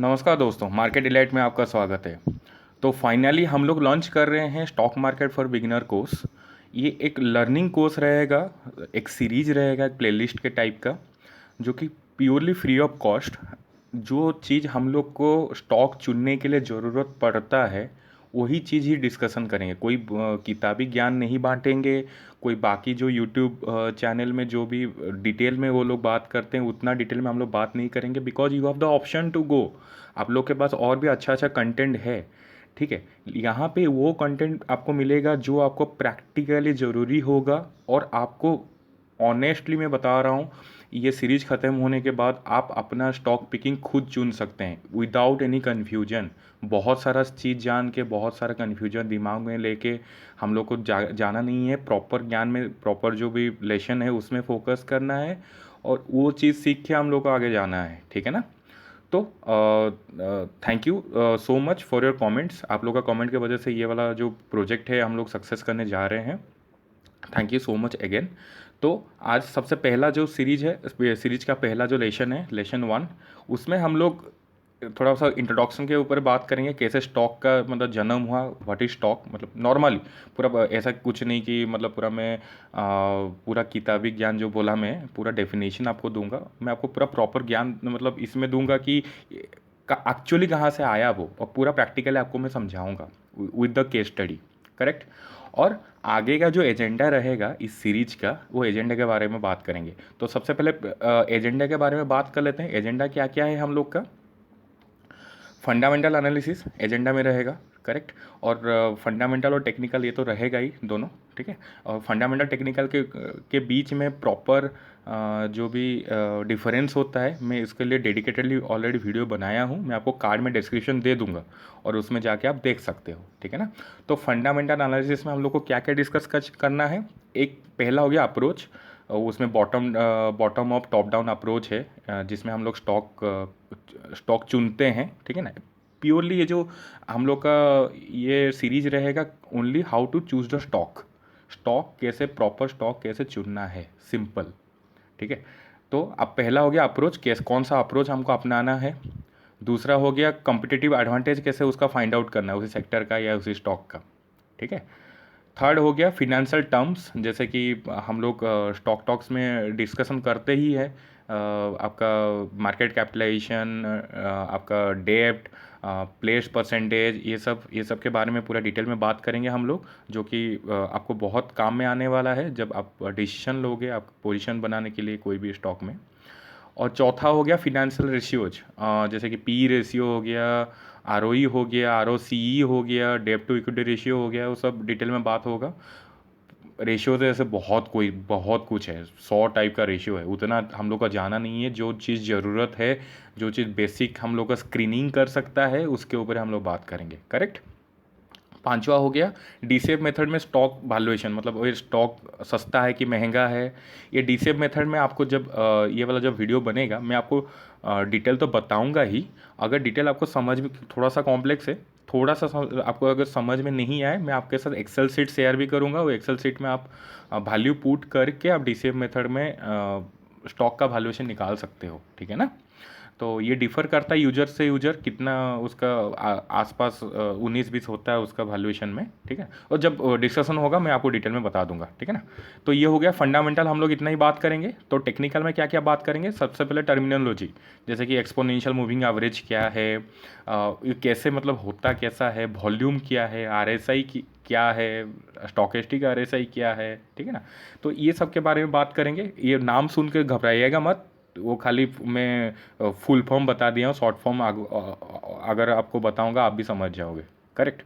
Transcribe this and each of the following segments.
नमस्कार दोस्तों, market delight में आपका स्वागत है। तो फाइनली हम लोग लॉन्च कर रहे हैं stock market for beginner course. ये एक लर्निंग कोर्स रहेगा, एक सीरीज रहेगा, एक प्लेलिस्ट के टाइप का, जो कि प्योरली फ्री ऑफ कॉस्ट। जो चीज़ हम लोग को स्टॉक चुनने के लिए ज़रूरत पड़ता है वही चीज़ ही डिस्कशन करेंगे। कोई किताबी ज्ञान नहीं बांटेंगे। कोई बाकी जो यूट्यूब चैनल में जो भी डिटेल में वो लोग बात करते हैं उतना डिटेल में हम लोग बात नहीं करेंगे, because you have the option to go. आप लोग के पास और भी अच्छा अच्छा कंटेंट है, ठीक है। यहाँ पे वो कंटेंट आपको मिलेगा जो आपको प्रैक्टिकली ज़रूरी होगा। और आपको ऑनेस्टली मैं बता रहा हूँ, ये सीरीज ख़त्म होने के बाद आप अपना स्टॉक पिकिंग खुद चुन सकते हैं विदाउट एनी कन्फ्यूजन। बहुत सारा चीज़ जान के, बहुत सारा कन्फ्यूजन दिमाग में लेके हम लोग को जाना नहीं है। प्रॉपर ज्ञान में, प्रॉपर जो भी लेसन है उसमें फोकस करना है और वो चीज़ सीख के हम लोग को आगे जाना है, ठीक है ना। तो thank you so much for your comments. आप लोग का कमेंट की वजह से ये वाला जो प्रोजेक्ट है हम लोग सक्सेस करने जा रहे हैं। Thank you so much again. तो आज सबसे पहला जो सीरीज है, सीरीज का पहला जो लेसन है, लेसन 1, उसमें हम लोग थोड़ा सा इंट्रोडक्शन के ऊपर बात करेंगे। कैसे स्टॉक का मतलब जन्म हुआ, व्हाट इज स्टॉक, मतलब नॉर्मली पूरा ऐसा कुछ नहीं कि मतलब पूरा मैं पूरा किताबी ज्ञान जो बोला मैं पूरा डेफिनेशन आपको दूंगा। मैं आपको पूरा प्रॉपर ज्ञान मतलब इसमें दूंगा कि एक्चुअली कहाँ से आया वो, और पूरा प्रैक्टिकली आपको मैं समझाऊंगा with the case study, correct. और आगे का जो एजेंडा रहेगा इस सीरीज का, वो एजेंडा के बारे में बात करेंगे। तो सबसे पहले एजेंडा के बारे में बात कर लेते हैं। एजेंडा क्या क्या है हम लोग का। फंडामेंटल एनालिसिस एजेंडा में रहेगा, करेक्ट। और फंडामेंटल और टेक्निकल ये तो रहेगा ही दोनों, ठीक है। और फंडामेंटल टेक्निकल के बीच में प्रॉपर जो भी डिफरेंस होता है, मैं इसके लिए डेडिकेटेडली ऑलरेडी वीडियो बनाया हूँ। मैं आपको कार्ड में डिस्क्रिप्शन दे दूंगा और उसमें जाके आप देख सकते हो, ठीक है ना। तो फंडामेंटल एनालिसिस में हम लोग को क्या क्या डिस्कस करना है। एक पहला हो गया अप्रोच। उसमें bottom up top down approach है, जिसमें हम लोग स्टॉक चुनते हैं, ठीक है ना। प्योरली ये जो हम लोग का ये सीरीज रहेगा only how to choose the stock. Stock कैसे, प्रॉपर स्टॉक कैसे चुनना है, सिंपल, ठीक है। तो अब पहला हो गया अप्रोच, कैसे कौन सा अप्रोच हमको अपनाना है। दूसरा हो गया कंपिटिटिव एडवांटेज, कैसे उसका फाइंड आउट करना है, उसी सेक्टर का या उसी स्टॉक का, ठीक है। थर्ड हो गया फिनेंशियल टर्म्स, जैसे कि हम लोग स्टॉक टॉक्स में डिस्कशन करते ही है। आपका मार्केट कैपिटलाइजेशन, आपका डेब्ट, प्लेस परसेंटेज, ये सब के बारे में पूरा डिटेल में बात करेंगे हम लोग, जो कि आपको बहुत काम में आने वाला है जब आप डिसीजन लोगे आप पोजीशन बनाने के लिए कोई भी स्टॉक में। और चौथा हो गया फिनेंशियल रेशियोज, जैसे कि पी रेशियो हो गया, आर हो गया, आर हो गया, डेब्ट टू इक्विटी रेशियो हो गया, वो सब डिटेल में बात होगा। रेशियो तो ऐसे बहुत कुछ है, 100 टाइप का रेशियो है, उतना हम लोग का जाना नहीं है। जो चीज़ ज़रूरत है, जो चीज़ बेसिक हम लोग का स्क्रीनिंग कर सकता है, उसके ऊपर हम लोग बात करेंगे, करेक्ट। पांचवा हो गया डीसीएफ मेथड में स्टॉक वैल्यूएशन, मतलब ये स्टॉक सस्ता है कि महंगा है। ये डीसीएफ मेथड में आपको जब ये वाला जब वीडियो बनेगा मैं आपको डिटेल तो बताऊंगा ही। अगर डिटेल आपको समझ में थोड़ा सा कॉम्प्लेक्स है, थोड़ा सा आपको अगर समझ में नहीं आए, मैं आपके साथ एक्सेल सीट शेयर भी करूंगा। वो एक्सेल सीट में आप वैल्यू पुट करके आप डीसीएफ मेथड में स्टॉक का वैल्यूएशन निकाल सकते हो, ठीक है ना। तो ये डिफ़र करता है यूजर से यूजर, कितना उसका आसपास 19-20 होता है उसका वैल्यूएशन में, ठीक है। और जब डिस्कशन होगा मैं आपको डिटेल में बता दूंगा, ठीक है ना। तो ये हो गया फंडामेंटल, हम लोग इतना ही बात करेंगे। तो टेक्निकल में क्या क्या बात करेंगे, सबसे पहले टर्मिनोलॉजी, जैसे कि एक्सपोनेंशियल मूविंग एवरेज क्या है, ये कैसे मतलब होता कैसा है, वॉल्यूम क्या है, आरएसआई की क्या है, स्टॉकेस्टिक आरएसआई क्या है, ठीक है ना। तो ये सब के बारे में बात करेंगे। ये नाम सुन के घबराइएगा मत, वो खाली मैं फुल फॉर्म बता दिया हूँ, शॉर्ट फॉर्म अगर आपको बताऊंगा आप भी समझ जाओगे, करेक्ट।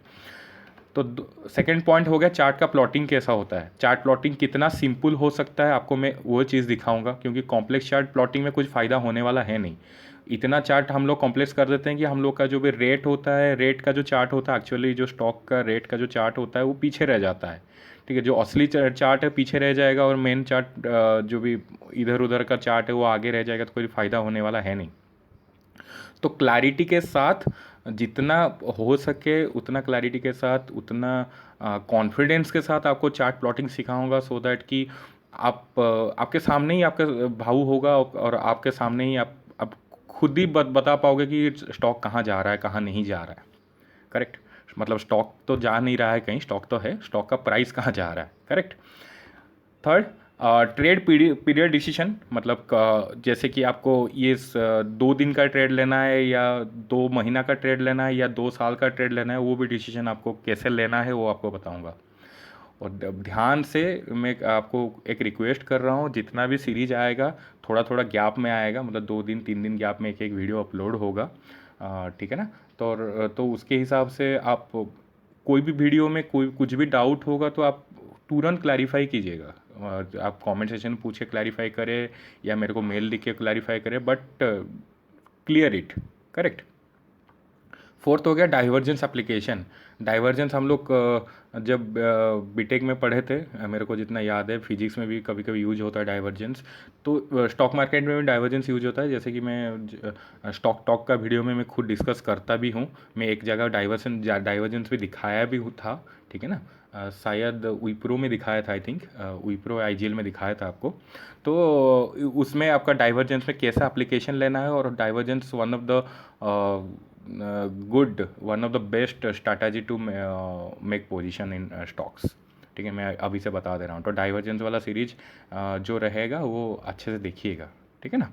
तो सेकंड पॉइंट हो गया चार्ट का प्लॉटिंग कैसा होता है। चार्ट प्लॉटिंग कितना सिंपल हो सकता है आपको मैं वो चीज़ दिखाऊंगा, क्योंकि कॉम्प्लेक्स चार्ट प्लॉटिंग में कुछ फ़ायदा होने वाला है नहीं। इतना चार्ट हम लोग कॉम्प्लेक्स कर देते हैं कि हम लोग का जो भी रेट होता है, रेट का जो चार्ट होता है, एक्चुअली जो स्टॉक का रेट का जो चार्ट होता है वो पीछे रह जाता है, ठीक है। जो असली चार्ट है पीछे रह जाएगा और मेन चार्ट जो भी इधर उधर का चार्ट है वो आगे रह जाएगा, तो कोई फ़ायदा होने वाला है नहीं। तो क्लैरिटी के साथ, जितना हो सके उतना क्लैरिटी के साथ, उतना कॉन्फिडेंस के साथ आपको चार्ट प्लॉटिंग सिखाऊंगा, सो दैट कि आप आपके सामने ही आपका भाव होगा और आपके सामने ही आप खुद ही बता पाओगे कि स्टॉक कहाँ जा रहा है, कहाँ नहीं जा रहा है। करेक्ट, मतलब स्टॉक तो जा नहीं रहा है कहीं, स्टॉक तो है, स्टॉक का प्राइस कहाँ जा रहा है। Correct. Third, trade period decision, मतलब जैसे कि आपको ये 2 दिन का ट्रेड लेना है या 2 महीना का ट्रेड लेना है या 2 साल का ट्रेड लेना है, वो भी डिसीजन आपको कैसे लेना है वो आपको बताऊंगा। और ध्यान से मैं आपको एक रिक्वेस्ट कर रहा हूँ, जितना भी सीरीज आएगा थोड़ा थोड़ा गैप में आएगा, मतलब 2 दिन 3 दिन गैप में एक एक वीडियो अपलोड होगा, ठीक है ना। तो उसके हिसाब से आप कोई भी वीडियो में कोई कुछ भी डाउट होगा तो आप तुरंत क्लैरिफाई कीजिएगा। आप कमेंट सेशन में पूछे क्लैरिफाई करें या मेरे को मेल लिख के क्लैरिफाई करें, but clear it. Correct. Fourth हो गया डाइवर्जेंस एप्लीकेशन। डाइवर्जेंस हम लोग जब बीटेक में पढ़े थे, मेरे को जितना याद है, फिजिक्स में भी कभी कभी यूज होता है डाइवर्जेंस। तो स्टॉक मार्केट में भी डाइवर्जेंस यूज होता है, जैसे कि मैं स्टॉक टॉक का वीडियो में मैं खुद डिस्कस करता भी हूँ। मैं एक जगह डाइवर्जेंस भी दिखाया भी था, ठीक है ना। शायद विप्रो में दिखाया था, आई थिंक विप्रो आईजीएल में दिखाया था आपको। तो उसमें आपका डाइवर्जेंस में कैसा एप्लीकेशन लेना है, और divergence one of the best strategy to make position in stocks. ठीक है, मैं अभी से बता दे रहा हूँ। तो डाइवर्जेंस वाला सीरीज जो रहेगा वो अच्छे से देखिएगा, ठीक है ना।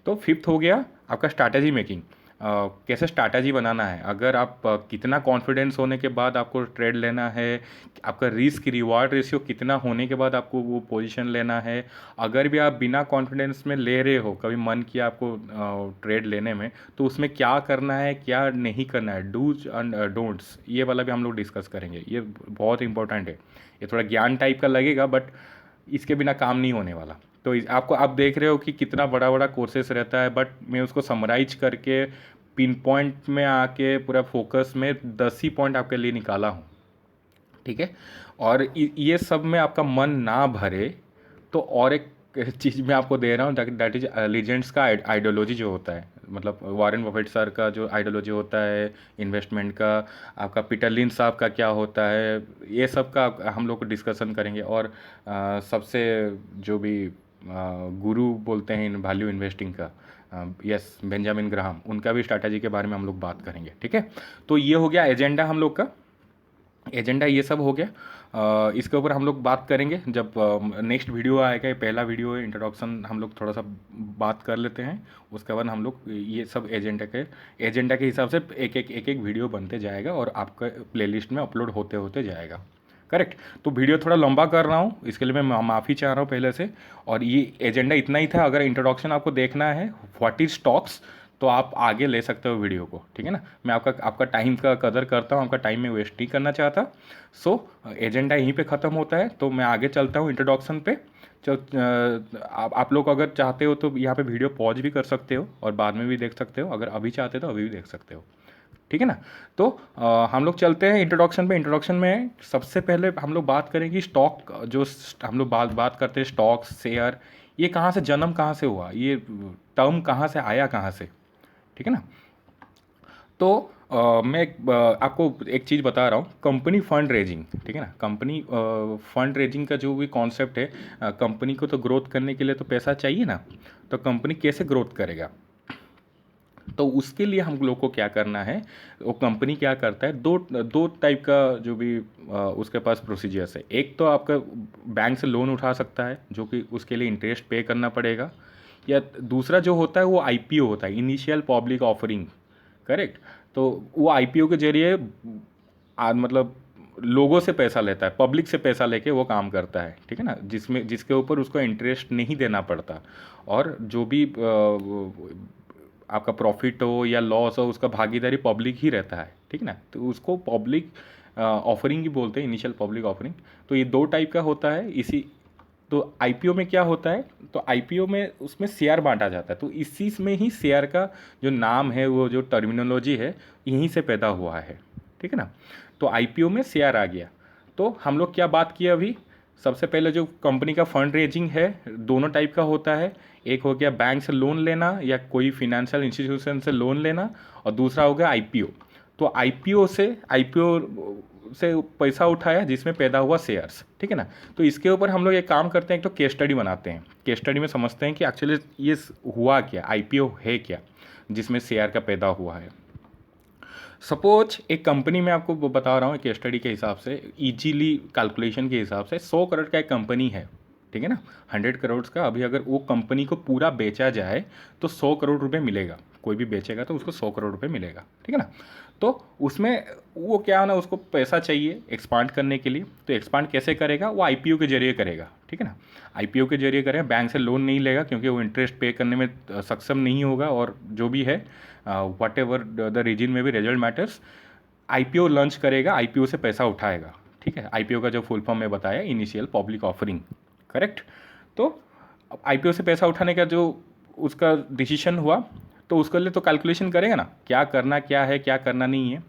तो फिफ्थ हो गया आपका स्ट्रैटेजी मेकिंग। कैसे स्ट्रैटेजी बनाना है, अगर आप कितना कॉन्फिडेंस होने के बाद आपको ट्रेड लेना है, आपका रिस्क रिवार्ड रेशियो कितना होने के बाद आपको वो पोजीशन लेना है। अगर भी आप बिना कॉन्फिडेंस में ले रहे हो, कभी मन किया आपको ट्रेड लेने में, तो उसमें क्या करना है क्या नहीं करना है, डूज एंड डोंट्स, ये वाला भी हम लोग डिस्कस करेंगे। ये बहुत इंपॉर्टेंट है। ये थोड़ा ज्ञान टाइप का लगेगा, बट इसके बिना काम नहीं होने वाला। तो आपको आप देख रहे हो कि कितना बड़ा बड़ा कोर्सेस रहता है, बट मैं उसको समराइज करके पिन पॉइंट में आके पूरा फोकस में 10 ही पॉइंट आपके लिए निकाला हूँ, ठीक है। और ये सब में आपका मन ना भरे तो और एक चीज़ मैं आपको दे रहा हूँ, दैट इज लीजेंड्स का आइडियोलॉजी जो होता है, मतलब वॉरेन बफेट सर का जो आइडियोलॉजी होता है इन्वेस्टमेंट का, आपका पीटर लिंच साहब का क्या होता है, ये सब का हम लोग डिस्कशन करेंगे। और सबसे जो भी गुरु बोलते हैं इन वैल्यू इन्वेस्टिंग का, यस, बेंजामिन ग्राहम, उनका भी स्ट्रैटेजी के बारे में हम लोग बात करेंगे, ठीक है। तो ये हो गया एजेंडा, हम लोग का एजेंडा ये सब हो गया। इसके ऊपर हम लोग बात करेंगे जब नेक्स्ट वीडियो आएगा। ये पहला वीडियो है, इंट्रोडक्शन हम लोग थोड़ा सा बात कर लेते हैं, उसके बाद हम लोग ये सब एजेंडा के हिसाब से एक एक वीडियो बनते जाएगा और आपका प्लेलिस्ट में अपलोड होते होते जाएगा। करेक्ट। तो वीडियो थोड़ा लंबा कर रहा हूँ, इसके लिए मैं माफ़ी चाह रहा हूँ पहले से। और ये एजेंडा इतना ही था। अगर इंट्रोडक्शन आपको देखना है व्हाट इज स्टॉक्स, तो आप आगे ले सकते हो वीडियो को, ठीक है ना। मैं आपका टाइम का कदर करता हूँ, आपका टाइम में वेस्ट नहीं करना चाहता। सो एजेंडा यहीं पे ख़त्म होता है, तो मैं आगे चलता हूँ इंट्रोडक्शन पे। आप लोग अगर चाहते हो तो यहाँ पे वीडियो पॉज भी कर सकते हो और बाद में भी देख सकते हो, अगर अभी चाहते हो तो अभी भी देख सकते हो, ठीक है ना। तो हम लोग चलते हैं इंट्रोडक्शन पे। इंट्रोडक्शन में सबसे पहले हम लोग बात करें कि स्टॉक, जो हम लोग बात करते हैं स्टॉक शेयर, ये कहाँ से जन्म कहाँ से हुआ, ये टर्म कहाँ से आया, कहाँ से, ठीक है ना। तो मैं आपको एक चीज़ बता रहा हूँ, कंपनी फंड रेजिंग, ठीक है ना। कंपनी फंड रेजिंग का जो भी कॉन्सेप्ट है, कंपनी को तो ग्रोथ करने के लिए तो पैसा चाहिए ना, तो कंपनी कैसे ग्रोथ करेगा, तो उसके लिए हम लोग को क्या करना है, वो कंपनी क्या करता है, दो दो टाइप का जो भी उसके पास प्रोसीजर्स है। एक तो आपका बैंक से लोन उठा सकता है, जो कि उसके लिए इंटरेस्ट पे करना पड़ेगा, या दूसरा जो होता है वो आईपीओ होता है, इनिशियल पब्लिक ऑफरिंग। करेक्ट। तो वो आईपीओ के जरिए मतलब लोगों से पैसा लेता है, पब्लिक से पैसा लेके वो काम करता है, ठीक है ना, जिसके ऊपर उसको इंटरेस्ट नहीं देना पड़ता। और जो भी आपका प्रॉफिट हो या लॉस हो, उसका भागीदारी पब्लिक ही रहता है, ठीक है ना। तो उसको पब्लिक ऑफरिंग ही बोलते हैं, इनिशियल पब्लिक ऑफरिंग। तो ये दो टाइप का होता है। इसी तो आईपीओ में क्या होता है, तो आईपीओ में उसमें शेयर बांटा जाता है, तो इसी में ही शेयर का जो नाम है, वो जो टर्मिनोलॉजी है, यहीं से पैदा हुआ है, ठीक है ना। तो आईपीओ में शेयर आ गया। तो हम लोग क्या बात किया अभी, सबसे पहले जो कंपनी का फंड रेजिंग है, दोनों टाइप का होता है। एक हो गया बैंक से लोन लेना या कोई फिनेंशियल इंस्टीट्यूशन से लोन लेना, और दूसरा हो गया आईपीओ। तो आईपीओ से पैसा उठाया जिसमें पैदा हुआ शेयर्स, ठीक है ना। तो इसके ऊपर हम लोग एक काम करते हैं, एक तो केस स्टडी बनाते हैं, केस स्टडी में समझते हैं कि एक्चुअली ये हुआ क्या, आईपीओ है क्या जिसमें शेयर का पैदा हुआ है। सपोज एक कंपनी में आपको बता रहा हूँ केस स्टडी के हिसाब से, इजीली कैलकुलेशन के हिसाब से 100 करोड़ का एक कंपनी है, ठीक है ना, 100 करोड़ का। अभी अगर वो कंपनी को पूरा बेचा जाए तो 100 करोड़ रुपए मिलेगा, कोई भी बेचेगा तो उसको 100 करोड़ रुपए मिलेगा, ठीक है ना। तो उसमें वो क्या है ना, उसको पैसा चाहिए एक्सपांड करने के लिए, तो एक्सपांड कैसे करेगा, वो आईपीओ के जरिए करेगा, ठीक है ना। आईपीओ के जरिए करेगा, बैंक से लोन नहीं लेगा क्योंकि वो इंटरेस्ट पे करने में सक्षम नहीं होगा, और जो भी है वट एवर द रीजन में भी रिजल्ट मैटर्स, आईपीओ लॉन्च करेगा, आईपीओ से पैसा उठाएगा, ठीक है। आईपीओ का जो फुल फॉर्म में बताया, इनिशियल पब्लिक ऑफरिंग, करेक्ट। तो आईपीओ से पैसा उठाने का जो उसका डिसीजन हुआ, तो उसके लिए तो कैलकुलेशन करेगा ना, क्या करना क्या है, क्या करना नहीं है।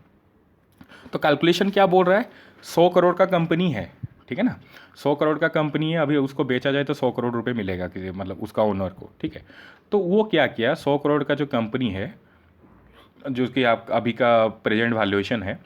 तो कैलकुलेशन क्या बोल रहा है, 100 करोड़ का कंपनी है, ठीक है ना, 100 करोड़ का कंपनी है, अभी उसको बेचा जाए तो 100 करोड़ रुपए मिलेगा किसी, मतलब उसका ओनर को, ठीक है। तो वो क्या किया, 100 करोड़ का जो कंपनी है, जो कि आप अभी का प्रेजेंट वैल्यूएशन है,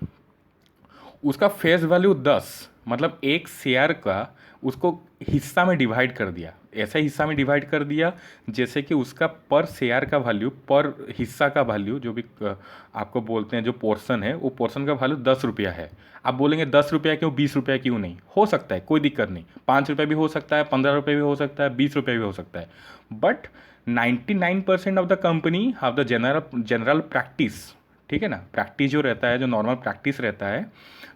उसका फेस वैल्यू 10, मतलब एक शेयर का उसको हिस्सा में डिवाइड कर दिया, ऐसे हिस्सा में डिवाइड कर दिया जैसे कि उसका पर शेयर का वैल्यू, पर हिस्सा का वैल्यू, जो भी आपको बोलते हैं जो पोर्शन है, वो पोर्शन का वैल्यू 10 रुपया है। आप बोलेंगे 10 रुपया क्यों, 20 रुपया क्यों नहीं, हो सकता है, कोई दिक्कत नहीं, 5 रुपये भी हो सकता है, 15 रुपये भी हो सकता है, 20 रुपये भी हो सकता है, but 99% of the company have the general practice, ठीक है ना, प्रैक्टिस जो रहता है, जो नॉर्मल प्रैक्टिस रहता है,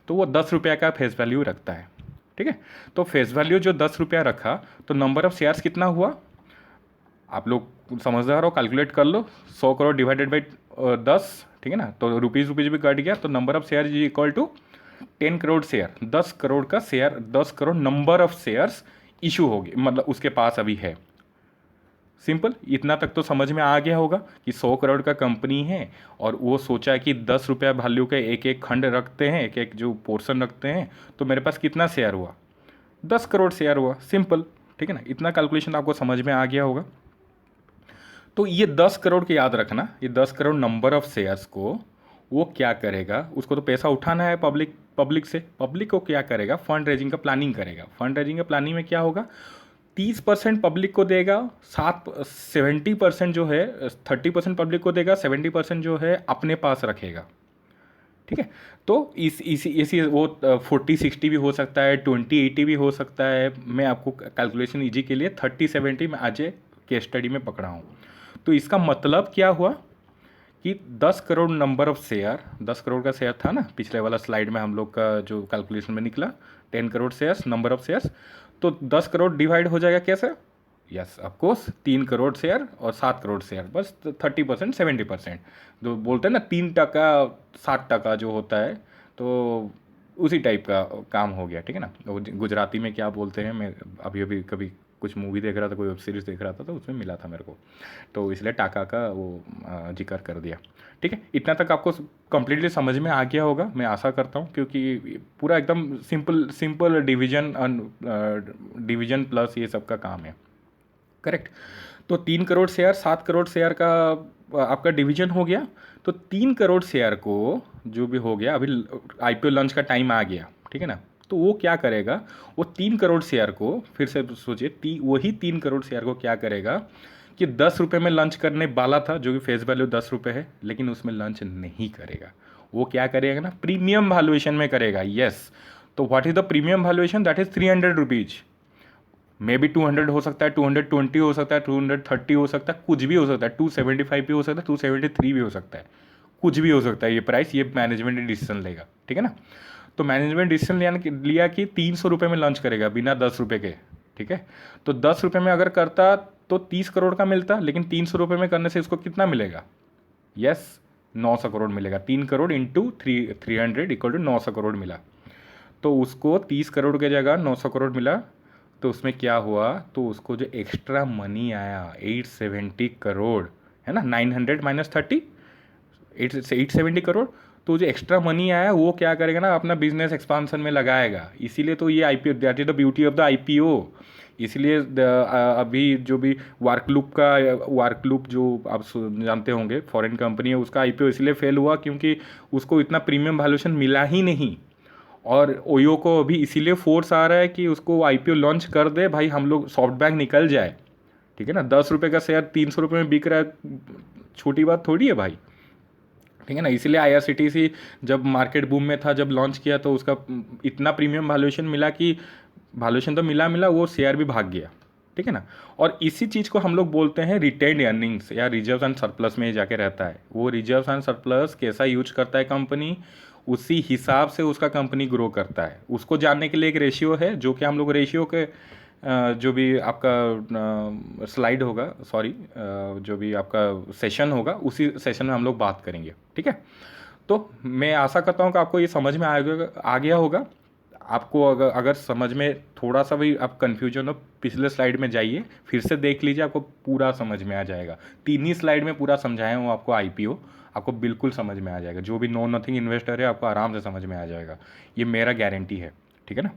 तो वो 10 रुपया का फेस वैल्यू रखता है, ठीक है। तो फेस वैल्यू जो 10 रुपया रखा, तो नंबर ऑफ शेयर्स कितना हुआ, आप लोग समझदार हो, कैलकुलेट कर लो, 100 करोड़ डिवाइडेड बाई 10, ठीक है ना, तो रुपीज़ भी कट गया, तो number of share is equal to 10 crore share, 10 crore का share, 10 crore number of shares issue होगी, मतलब उसके पास अभी है। सिंपल, इतना तक तो समझ में आ गया होगा कि 100 करोड़ का कंपनी है, और वो सोचा कि 10 रुपया वैल्यू के एक एक खंड रखते हैं, एक एक जो पोर्शन रखते हैं, तो मेरे पास कितना शेयर हुआ, 10 करोड़ शेयर हुआ, सिंपल, ठीक है ना। इतना कैलकुलेशन आपको समझ में आ गया होगा। तो ये 10 करोड़ के याद रखना, ये 10 करोड़ नंबर ऑफ शेयर्स को वो क्या करेगा, उसको तो पैसा उठाना है पब्लिक से, पब्लिक को क्या करेगा, फंड रेजिंग का प्लानिंग करेगा। फंड रेजिंग का प्लानिंग में क्या होगा, 30% पब्लिक को देगा, 70% जो है, 30% पब्लिक को देगा, 70% जो है अपने पास रखेगा, ठीक है। तो इसी वो 40-60 भी हो सकता है, 20-80 भी हो सकता है। मैं आपको कैलकुलेशन इजी के लिए 30-70 में आज केस स्टडी में पकड़ा हूँ। तो इसका मतलब क्या हुआ कि 10 crore number of share, 10 crore का शेयर था ना पिछले वाला स्लाइड में हम लोग का जो कैलकुलेशन में निकला, 10 crore shares, number of shares, तो 10 करोड़ डिवाइड हो जाएगा कैसे, यस ऑफकोर्स 3 करोड़ शेयर और 7 करोड़ शेयर, बस 30% 70%, जो बोलते हैं ना 3% 60% जो होता है, तो उसी टाइप का काम हो गया, ठीक है ना। वो गुजराती में क्या बोलते हैं, मैं अभी अभी कभी कुछ मूवी देख रहा था, कोई वेब सीरीज़ देख रहा था, तो उसमें मिला था मेरे को, तो इसलिए टाका का वो जिक्र कर दिया, ठीक है। इतना तक आपको कंप्लीटली समझ में आ गया होगा, मैं आशा करता हूँ, क्योंकि पूरा एकदम सिंपल डिवीजन प्लस ये सब का काम है, करेक्ट। तो 3 करोड़ शेयर, 7 करोड़ शेयर का आपका डिवीजन हो गया। तो 3 करोड़ शेयर को जो भी हो गया, अभी आईपीओ लॉन्च का टाइम आ गया, ठीक है ना, तो वो क्या करेगा, वो 3 करोड़ शेयर को, फिर से सोचिए, वही 3 करोड़ शेयर को क्या करेगा कि 10 रुपये में लॉन्च करने वाला था, जो कि फेस वैल्यू 10 रुपये है, लेकिन उसमें लॉन्च नहीं करेगा। वो क्या करेगा ना, प्रीमियम वैल्यूएशन में करेगा, यस। तो what is the premium valuation, that is 300 rupees, may be 200 हो सकता है, 220 हो सकता है, 230 हो सकता है, कुछ भी हो सकता है, 275 भी हो सकता है, 273 भी हो सकता है, कुछ भी हो सकता है। ये प्राइस ये मैनेजमेंट डिसीजन लेगा, ठीक है ना। तो मैनेजमेंट डिसीजन लिया कि 300 रुपये में लॉन्च करेगा बिना 10 रुपये के, ठीक है। तो 10 रुपये में अगर करता तो 30 करोड़ का मिलता, लेकिन 300 रुपये में करने से इसको कितना मिलेगा, यस 900 करोड़ मिलेगा। 3 crore into 300 equal to 900 crore मिला। तो उसको 30 करोड़ की जगह 900 करोड़ मिला। तो उसमें क्या हुआ, तो उसको जो एक्स्ट्रा मनी आया 870 करोड़, है ना, 900 माइनस 30, 870 करोड़। तो जो एक्स्ट्रा मनी आया वो क्या करेगा ना, अपना बिजनेस एक्सपांसन में लगाएगा। इसीलिए तो ये IPO, that is the beauty of the IPO. इसलिए अभी जो भी वार्क लूप जो आप जानते होंगे, फॉरेन कंपनी है, उसका आईपीओ इसलिए फेल हुआ क्योंकि उसको इतना प्रीमियम वैल्यूएशन मिला ही नहीं। और ओयो को अभी इसीलिए फोर्स आ रहा है कि उसको आईपीओ लॉन्च कर दे भाई, हम लोग सॉफ्ट बैंक निकल जाए, ठीक है ना। 10 रुपये का शेयर 300 रुपये में बिक रहा है, छोटी बात थोड़ी है भाई, ठीक है ना। इसीलिए आईआरसीटीसी जब मार्केट बूम में था, जब लॉन्च किया तो उसका इतना प्रीमियम वैल्यूएशन मिला कि वैल्यूएशन तो मिला वो शेयर भी भाग गया, ठीक है ना। और इसी चीज़ को हम लोग बोलते हैं रिटेन्ड अर्निंग्स या रिजर्व एंड सरप्लस में जाके रहता है। वो रिजर्व एंड सरप्लस कैसा यूज करता है कंपनी, उसी हिसाब से उसका कंपनी ग्रो करता है। उसको जानने के लिए एक रेशियो है, जो कि हम लोग रेशियो के जो भी आपका स्लाइड होगा, सॉरी, जो भी आपका सेशन होगा उसी सेशन में हम लोग बात करेंगे, ठीक है। तो मैं आशा करता हूँ कि आपको ये समझ में आ गया होगा। आपको अगर समझ में थोड़ा सा भी आप कन्फ्यूजन हो, पिछले स्लाइड में जाइए, फिर से देख लीजिए, आपको पूरा समझ में आ जाएगा। 3 ही स्लाइड में पूरा समझाया हूँ आपको आईपीओ, आपको बिल्कुल समझ में आ जाएगा। जो भी नो नथिंग इन्वेस्टर है आपको आराम से समझ में आ जाएगा, ये मेरा गारंटी है, ठीक है ना।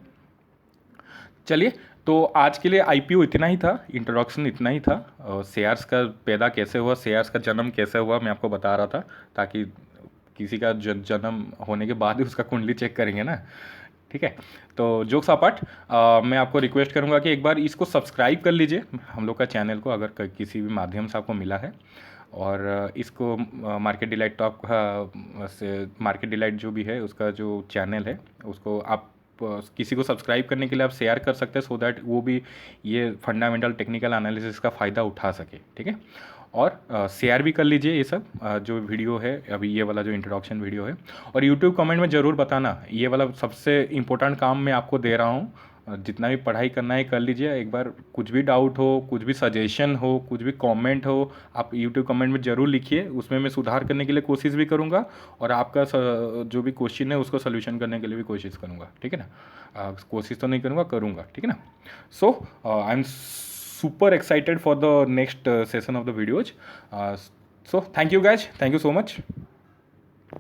चलिए, तो आज के लिए आईपीओ इतना ही था, इंट्रोडक्शन इतना ही था। शेयर्स का पैदा कैसे हुआ, शेयर्स का जन्म कैसे हुआ, मैं आपको बता रहा था, ताकि किसी का जन्म होने के बाद ही उसका कुंडली चेक करेंगे ना, ठीक है। तो जोक्स अपार्ट, मैं आपको रिक्वेस्ट करूंगा कि एक बार इसको सब्सक्राइब कर लीजिए हम लोग का चैनल को, अगर किसी भी माध्यम से आपको मिला है। और इसको मार्केट डिलाइट, तो आपका मार्केट डिलाइट जो भी है उसका जो चैनल है, उसको आप किसी को सब्सक्राइब करने के लिए आप शेयर कर सकते हैं, सो दैट वो भी ये फंडामेंटल टेक्निकल एनालिसिस का फ़ायदा उठा सके, ठीक है। और शेयर भी कर लीजिए ये सब जो वीडियो है, अभी ये वाला जो इंट्रोडक्शन वीडियो है। और यूट्यूब कमेंट में ज़रूर बताना, ये वाला सबसे इम्पोर्टेंट काम मैं आपको दे रहा हूँ। जितना भी पढ़ाई करना है कर लीजिए, एक बार कुछ भी डाउट हो, कुछ भी सजेशन हो, कुछ भी कमेंट हो, आप यूट्यूब कमेंट में ज़रूर लिखिए, उसमें मैं सुधार करने के लिए कोशिश भी करूँगा, और आपका जो भी क्वेश्चन है उसको सोल्यूशन करने के लिए भी कोशिश करूँगा, ठीक है ना। कोशिश तो नहीं करूँगा, करूँगा, ठीक है ना। So I am super excited for the next session of the videos. So thank you guys, thank you so much.